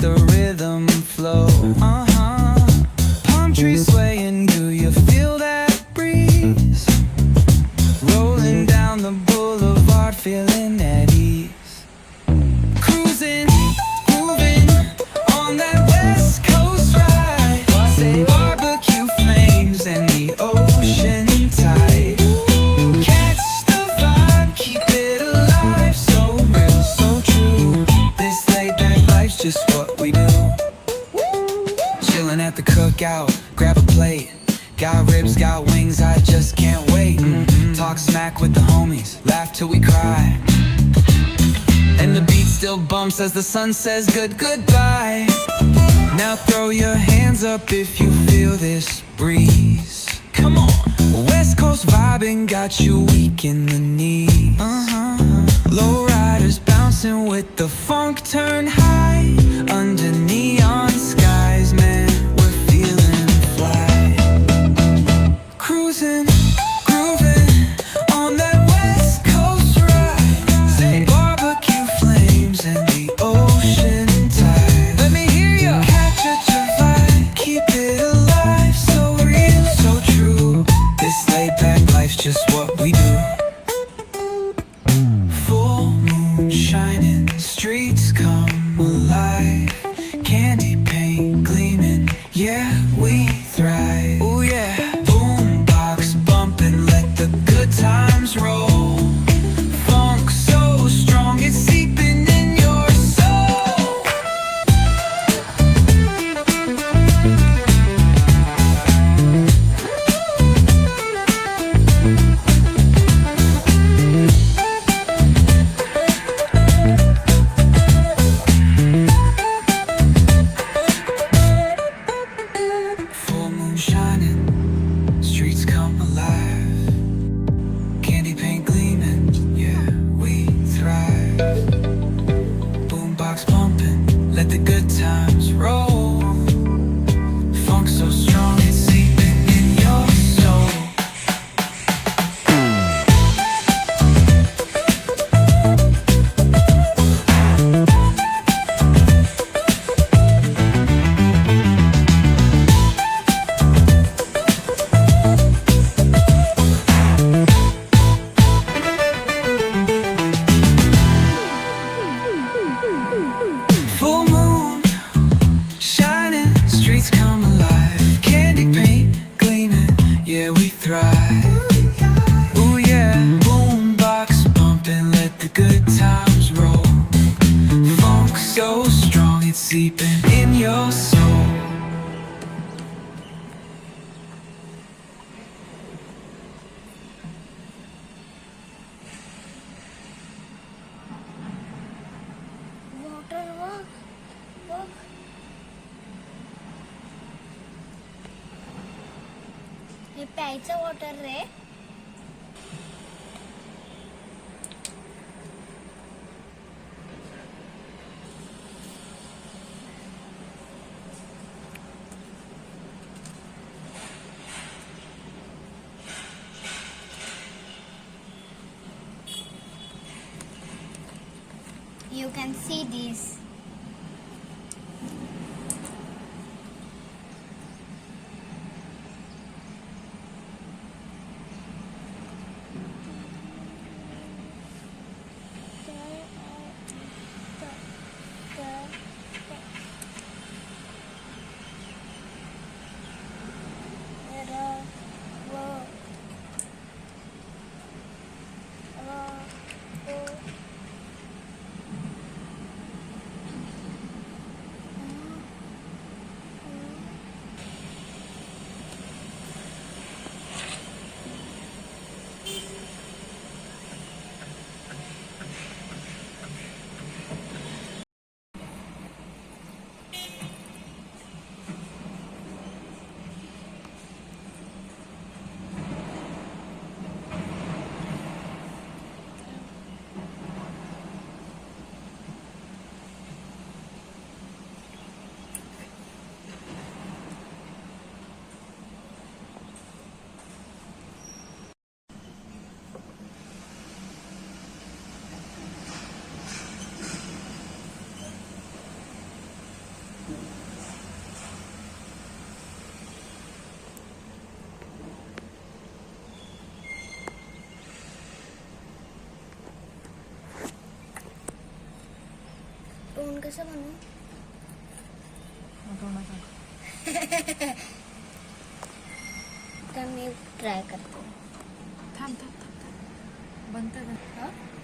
the rhythm flow. Palm trees swaying, do you feel that breeze? Rolling down the boulevard, feeling at ease. Cruising, moving on that West Coast ride. Say barbecue flames and the ocean tide. Catch the vibe, keep it alive. So real, so true. This laid back life's just what we do. Chilling at the cookout, grab a plate. Got ribs, got wings, I just can't wait. Talk smack with the homies, laugh till we cry. And the beat still bumps as the sun says goodbye. Now throw your hands up if you feel this breeze. Come on. West Coast vibing got you weak in the knees. Low riders bouncing with the funk turn high. Under neon skies, man, we're feeling fly. Cruising, grooving on that West Coast ride. Say barbecue flames and the ocean tide. Let me hear ya. Catch your vibe, keep it alive. So real, so true. This laid back life's just what we do. Full moon shining, streets come alive. Candy paint gleaming, yeah, we thrive. Oh yeah. Boombox bumping, let the good times roll. Funk so strong, it's seeping in your soul. Full moon shining, streets come alive. Candy paint gleaming, yeah, we thrive. Boombox pumping, let the good times roll. Funk so strong, it's seeping in your soul. Full moon shining, streets come alive. Candy paint gleaming, yeah, we thrive. Ooh yeah, boombox pumping, let the good times roll. Funk so strong, it's seeping in your soul. Water walk, walk. हे प्यायचं water रे. You can see this. तोंड कसं बनवू? तर मी try करते. थांब थांब थांब थांब. बनतं का?